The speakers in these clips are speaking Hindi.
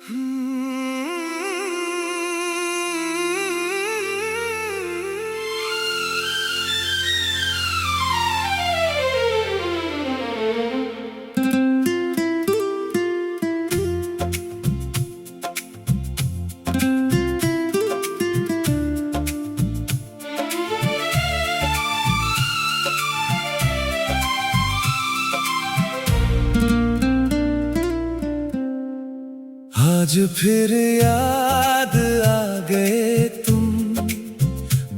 आज फिर याद आ गए तुम,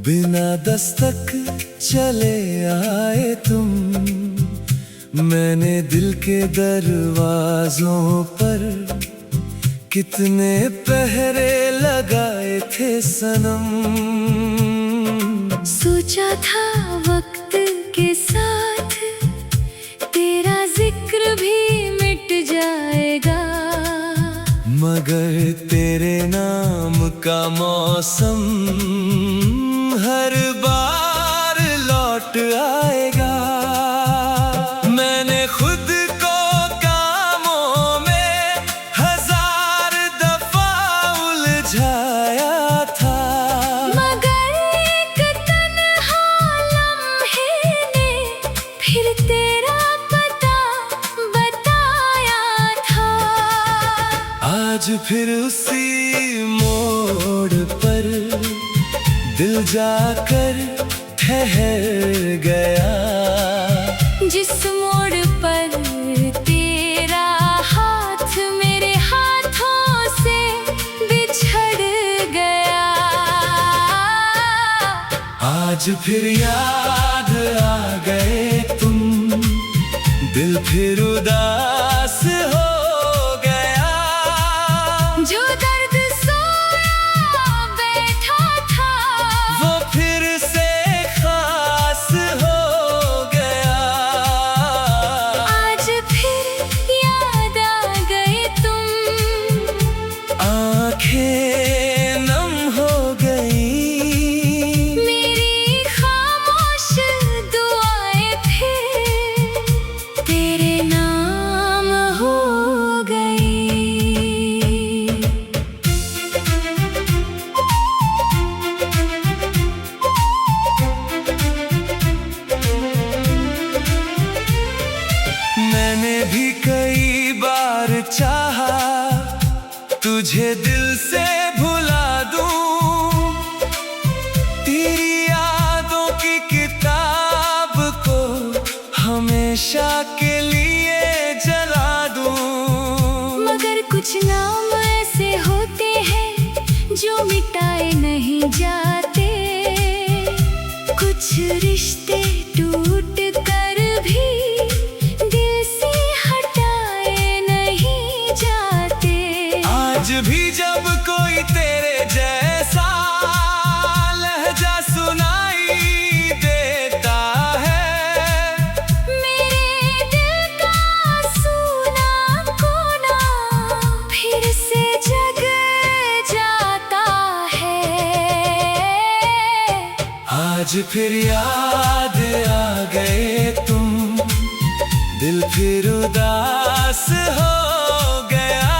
बिना दस्तक चले आए तुम। मैंने दिल के दरवाजों पर कितने पहरे लगाए थे सनम। सोचा था वक्त के साथ तेरा जिक्र भी मिट जाएगा, मगर तेरे नाम का मौसम हर बार लौट आएगा। मैंने खुद को कामों में हजार दफा उलझाया था, मगर एक तन्हा लम्हे ने फिर तेरा पता बताया था। आज फिर उसी मोड़ पर दिल जाकर ठहर गया, जिस मोड़ पर तेरा हाथ मेरे हाथों से बिछड़ गया। आज फिर याद आ गए तुम, दिल फिर उदास हो गया। जो दर्द सोया बैठा था वो फिर से खास हो गया। आज फिर याद आ गए तुम, आंखें नम हो गई, मेरी खामोश दुआएं फिर तेरे नाम हो गई। मैंने भी कई बार चाहा तुझे दिल से भुला दूं, तेरी यादों की किताब को हमेशा के लिए जला दूं। मगर कुछ नाम ऐसे होते हैं जो मिटाए नहीं जाते, कुछ रिश्ते टूट कर भी दिल से हटाए नहीं जाते। आज भी जब कोई तेरे जैसा लहजा सुनाई देता है, मेरे दिल का सूना कोना फिर से जग जाता है। आज फिर याद आ गए तुम, दिल फिर उदास हो गया।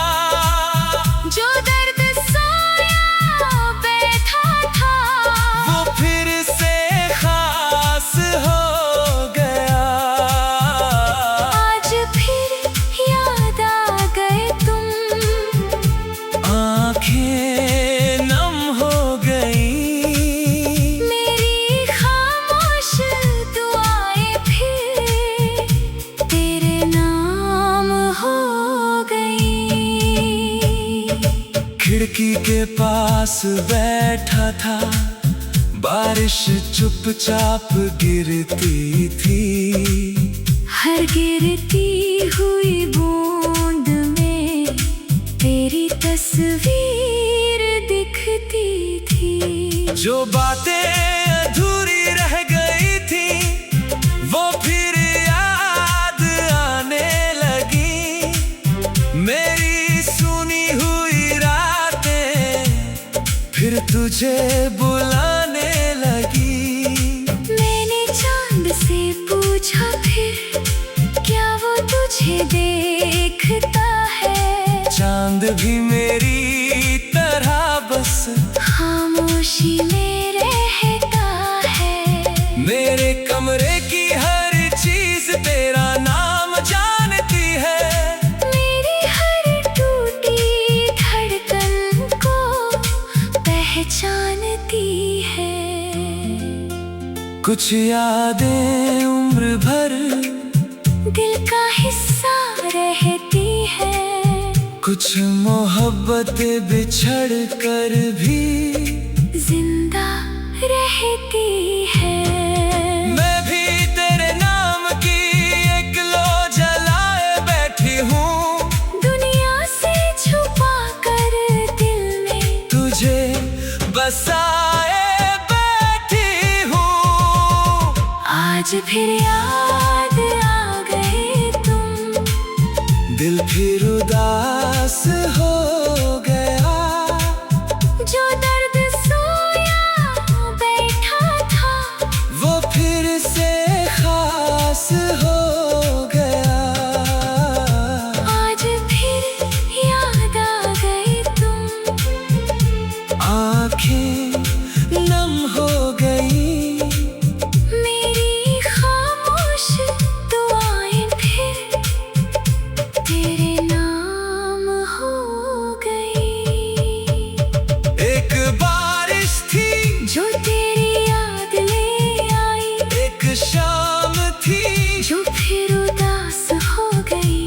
जो दर्द सोया बैठा था वो फिर से खास हो गया। आज फिर याद आ गए तुम, आंखें नम हो गई, मेरी खामोश दुआएं फिर तेरे नाम हो गई। खिड़की के पास बैठा था, बारिश चुपचाप गिरती थी। हर गिरती हुई बूंद में तेरी तस्वीर दिखती थी। जो बातें अधूरी रह गई थी वो फिर याद आने लगी। मेरी सुनी हुई रातें फिर तुझे बुलाने लगी। मैंने चांद से पूछा फिर क्या वो तुझे देखता है। चांद भी मेरी तरह बस खामोशी में रहता है। मेरे कमरे की हर चीज तेरा नाम जानती है। मेरी हर टूटी धड़कन को पहचानती है। कुछ यादें उम्र भर दिल का हिस्सा रहती है। कुछ मोहब्बत बिछड़ कर भी जिंदा रहती है। मैं भी तेरे नाम की एक लो जलाए बैठी हूँ। दुनिया से छुपा कर दिल में तुझे बसाए बैठी हूँ। आज फिर याद आ गए तुम। दिल फिर उदास हो गया। जो दर्द सोया बैठा था वो फिर से खास हो गया। आज फिर याद आ गए तुम। आँखें नम हो गई। मेरी खामोश दुआएं फिर तेरे नाम हो गई। एक बारिश थी जो तेरी याद ले आई। एक शाम थी जो फिर उदास हो गई।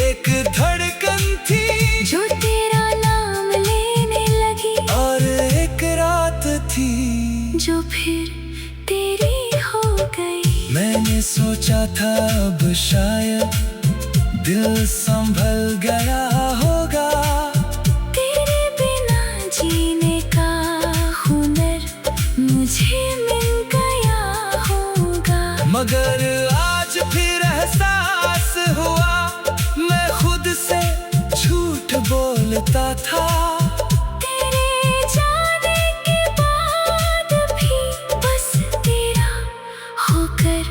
एक धड़कन थी जो तेरा नाम लेने लगी। और एक रात थी जो फिर तेरी हो गई। मैंने सोचा था अब शायद दिल संभल गया होगा। तेरे बिना जीने का हुनर मुझे मिल गया होगा। मगर आज फिर एहसास हुआ मैं खुद से झूठ बोलता था। तेरे जाने के बाद भी बस तेरा होकर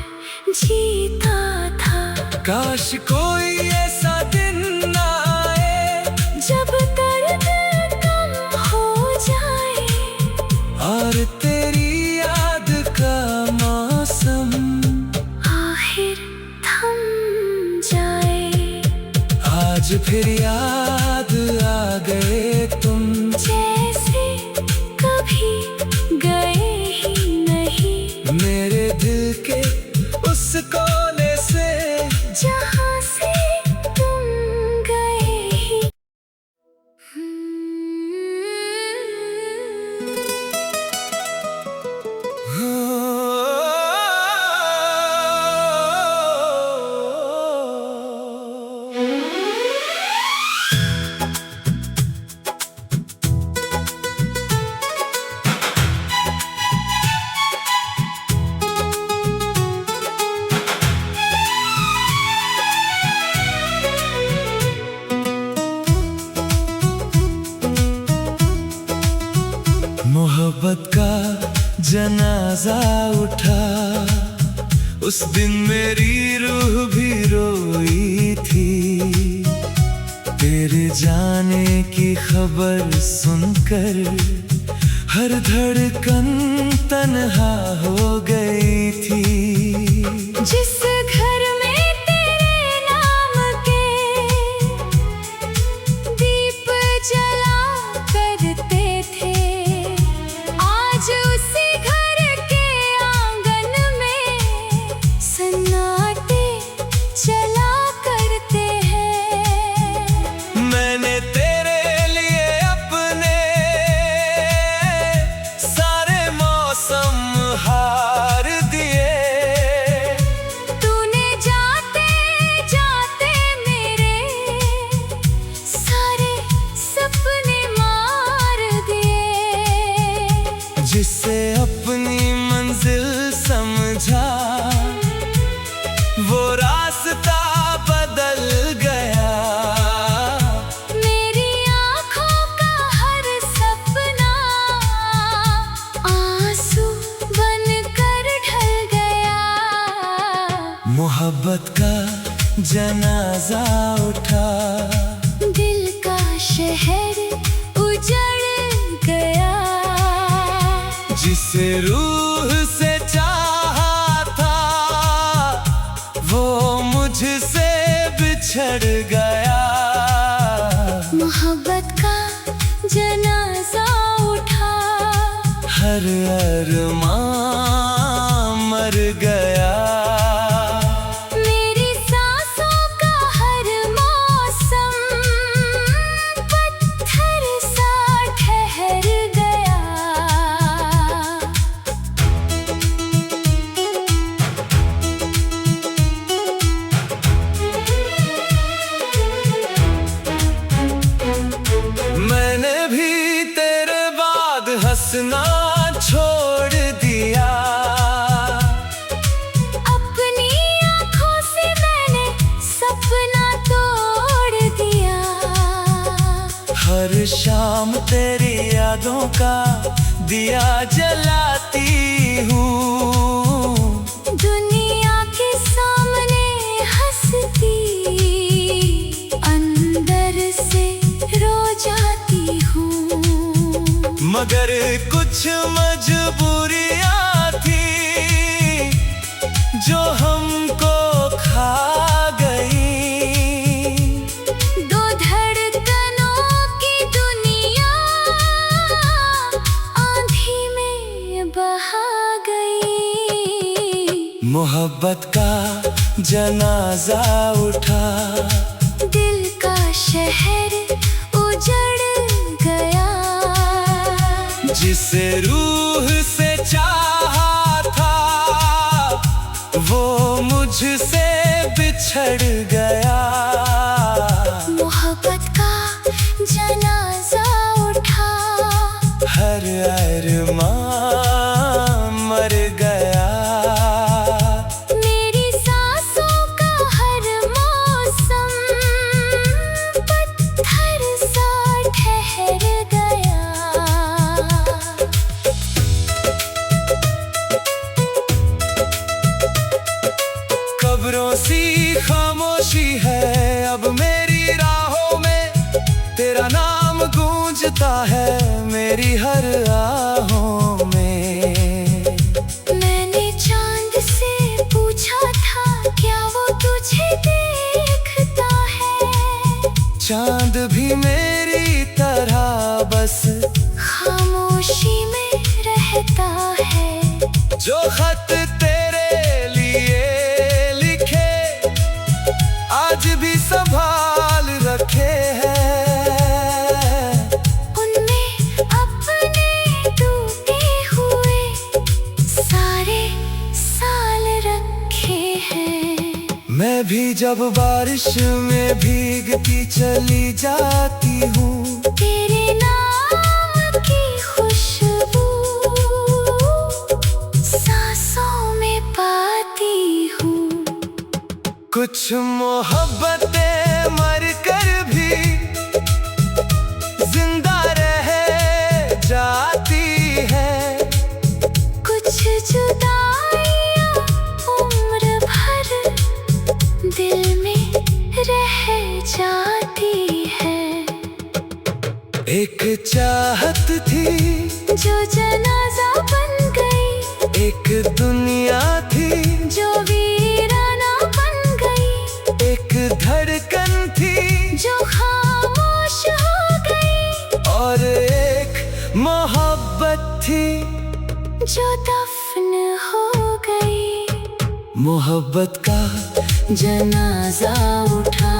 जीता था। काश कोई ऐसा दिन ना आए जब दर्द कम हो जाए और तेरी याद का मौसम आखिर थम जाए। आज फिर याद आ गए तुम। जैसे कभी गए ही नहीं। मेरे दिल के उस कोने से जहाँ से तुम गए ही। मोहब्बत का जनाजा उठा। उस दिन मेरी रूह भी रोई थी। तेरे जाने की खबर सुनकर हर धड़कन तन्हा हो गई थी। जिस घर में तेरे नाम के दीप जला करते थे। आज उसी घर के आंगन में सन्नाटे चला करते हैं। मैंने तेरे लिए अपने सारे मौसम हार दिए। तूने शहर उजड़ गया। जिसे रूह से चाहा था वो मुझसे बिछड़ गया। मोहब्बत का जनाजा उठा, हर अरमान मर गया। मेरी सांसों का हर मौसम पत्थर सा ठहर गया। मैंने भी तेरे बाद हंसना छोड़ दिया। अपनी आँखों से मैंने सपना तोड़ दिया। हर शाम तेरी यादों का दिया जलाती हूँ। दुनिया के सामने हंसती, अंदर से रो जाती हूँ। मगर कुछ मजबूरियाँ थी जो हमको खा गई। दो धड़कनों की दुनिया आंधी में बहा गई। मोहब्बत का जनाजा उठा, दिल का शहर उजड़ गया। जिसे रूह से चाहा था वो मुझसे बिछड़ गया। मोहब्बत का जनाजा उठा, हर अरमान मर गया। मेरी सांसों का हर मौसम पत्थर सा ठहर गया। कब्रों सी खामोशी है अब मेरी राहों में, तेरा नाम गूंजता है मेरी हर आहों में। मैंने चांद से पूछा था क्या वो तुझे देखता है। चांद भी मेरी तरह बस खामोशी में रहता है। जो खत तेरे लिए लिखे आज भी संभाल रखे हैं। उनमें अपने टूटे हुए सारे साल रखे हैं। मैं भी जब बारिश में भीगती चली जाती हूँ, तेरे नाम की खुशबू सांसों में पाती हूँ। कुछ मोहब्बतें मर कर भी जिंदा रह जाती है। कुछ जुदाइयाँ उम्र भर दिल में रह जाती है। एक चाहत थी जो जनाजा बन गई, एक दुनिया थी जो वीराना बन गई। एक धड़कन थी जो खामोश हो गई, और एक मोहब्बत थी जो दफन हो गई। मोहब्बत का जनाजा उठा,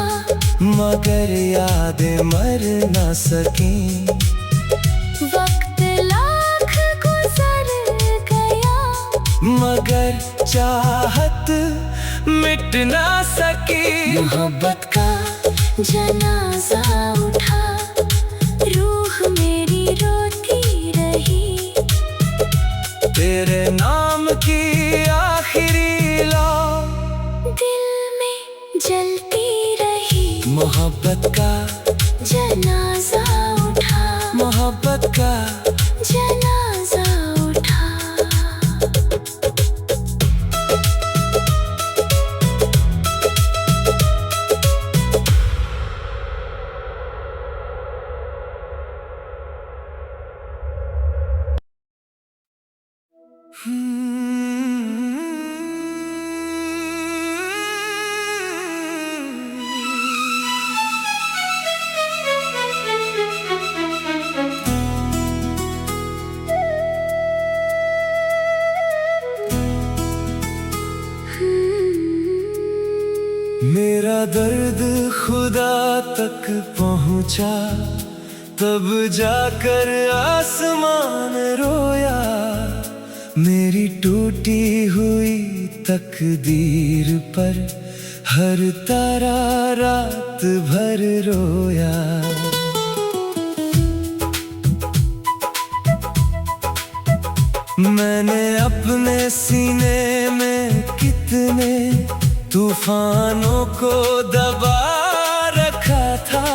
मगर यादें मर न सकी। वक्त लाख गुजर गया, मगर चाहत मिट न सकी। मोहब्बत का जनाजा उठा, रूह मेरी रोती रही। तेरे नाम की आखिरी लौ दिल में जलती रही। मोहब्बत का जनाजा उठा, मोहब्बत का जनाजा उठा। मेरा दर्द खुदा तक पहुंचा, तब जाकर आसमान रोया। मेरी टूटी हुई तकदीर पर हर तारा रात भर रोया। मैंने अपने सीने में कितने तूफानों को दबा रखा था।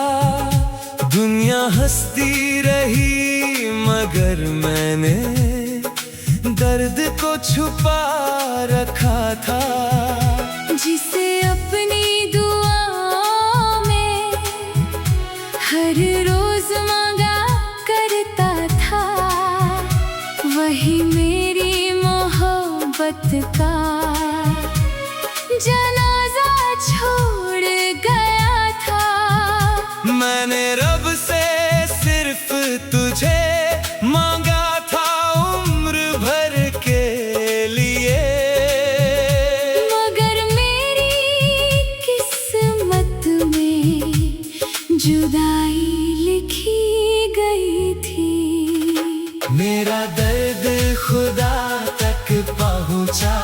दुनिया हंसती रही मगर मैंने दर्द को छुपा रखा था। जिसे अपनी दुआओं में हर रोज मांगा करता था, वही मेरी मोहब्बत का जनाजा छोड़ गया था। मैंने रब से सिर्फ तुझे मांगा था उम्र भर के लिए, मगर मेरी किस्मत में जुदाई लिखी गई थी। मेरा दर्द खुदा तक पहुंचा,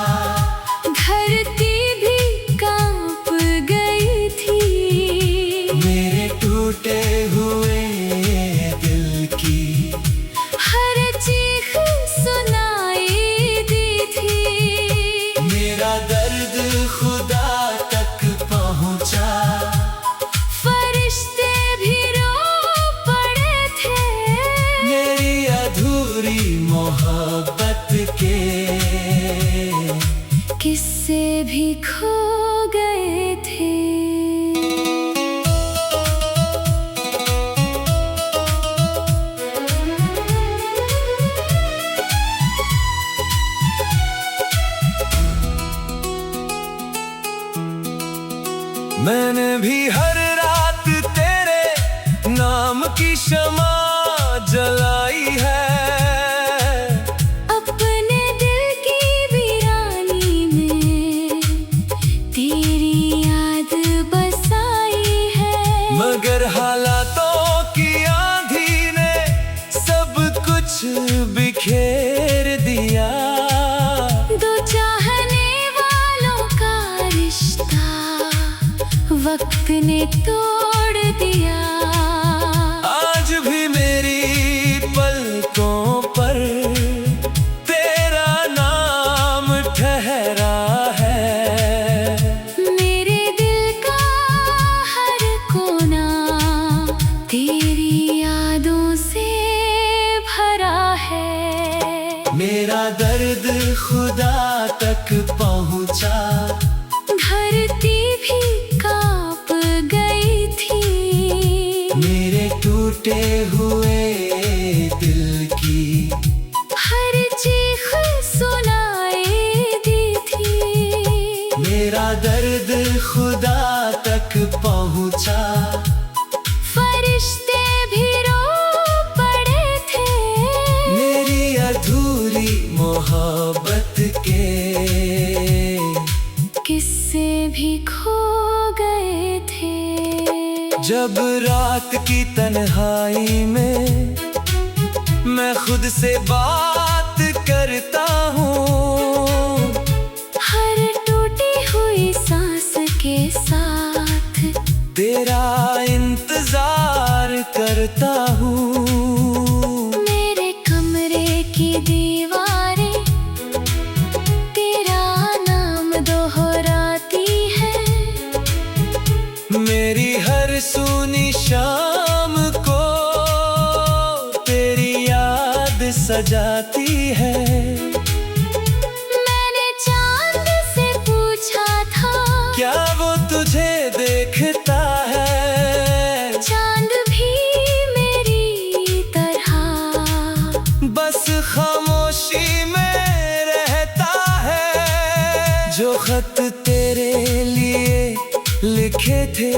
धरती भी कांप गई थी। मेरे टूटे हुए दिल की हर चीख सुनाई दी थी। मेरा दर्द खुदा तक पहुंचा, फरिश्ते भी रो पड़े थे। मेरी अधूरी मोहब्बत के किस्से भी खो गए थे। मैंने भी हर रात तेरे नाम की शमा जलाई है। अपने दिल की वीरानी में तेरी याद बसाई है। मगर हालातों की आंधी ने सब कुछ बिखेर दिया। दो चाहने वालों का रिश्ता वक्त ने तोड़ दिया। आज भी मेरी पलकों पर तेरा नाम ठहरा है। मेरे दिल का हर कोना तेरी यादों से भरा है। मेरा दर्द खुदा तक पहुंचा, धरती भी कांप गई थी। मेरे टूटे हुए दिल की हर चीख सुनाई दी थी। मेरा दर्द खुदा तक पहुंचा, फरिश्ते भी रो पड़े थे। मेरी अधूरी मोहब्बत के किस्से भी खो गए थे। जब रात की तन्हाई में मैं खुद से बात करता हूँ, हर टूटी हुई सांस के साथ तेरा इंतजार करता हूँ। मेरे कमरे की दीवारें तेरा नाम दोहराती है। मेरी हर सूनी शाम को तेरी याद सजाती है। मैंने चांद से पूछा था, क्या वो तुझे देखता है? चांद भी मेरी तरह बस खामोशी में रहता है। जो खत तेरे लिए लिखे थे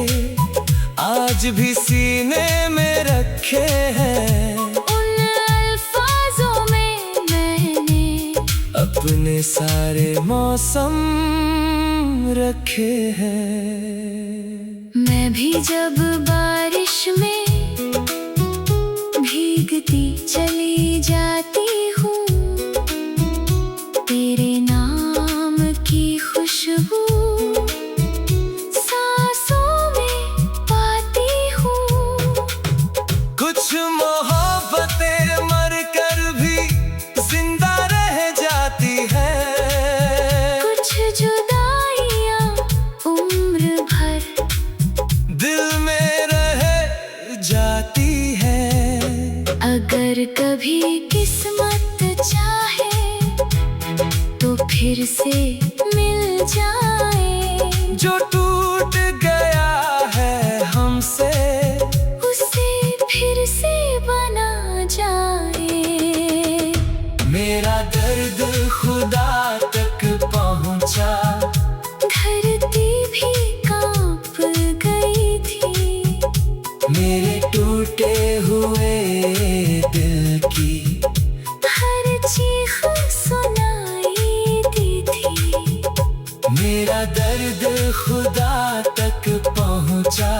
आज भी सीने में रखे हैं। उन अल्फाजों में मैंने अपने सारे मौसम रखे हैं। मैं भी जब बारिश में भीगती चली जाती हूँ, तेरे नाम की खुशबू सांसों में पाती हूँ। कुछ मोहब्बतें मर कर भी जिंदा रह जाती है, कुछ जुदाइयाँ उम्र भर दिल में रह जाती है। अगर कभी किस्मत चाहे तो फिर से मिल जाए, जो टूट गया है हमसे उसे फिर से बना जाए। मेरा दर्द खुदा तक पहुंचा, धरती भी कांप गई थी, मेरे टूटे हुए दिल की हर चीख सुनाई दी थी। मेरा दर्द खुदा तक पहुंचा,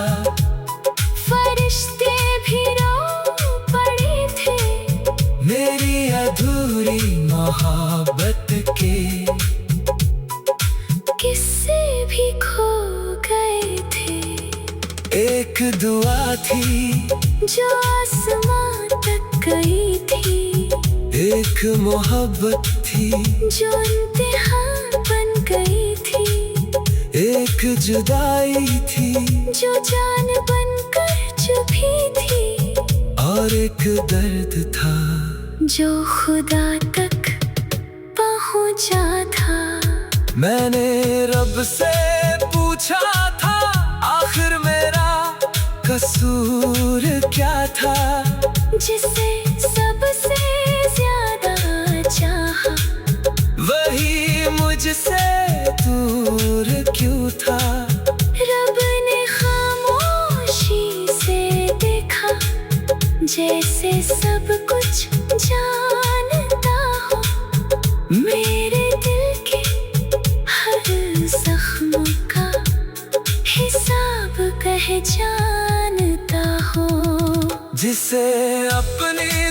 फरिश्ते भी रो पड़े थे, मेरी अधूरी मोहब्बत के किस्से भी खो गए थे। एक दुआ थी जो आसमां तक गई थी, एक मोहब्बत थी जो इम्तिहान बन गई थी, एक जुदाई थी जो जान बनकर चुभी थी, और एक दर्द था जो खुदा तक पहुंचा था। मैंने रब से पूछा था, आखिर मेरा कसूर क्या था, जिसे सबसे ज्यादा चाहा, वही मुझसे दूर क्यों था। रब ने खामोशी से देखा, जैसे सब कुछ जानता हो, मेरे दिल के हर जख्म का हिसाब कह जानता हो। जिसे अपनी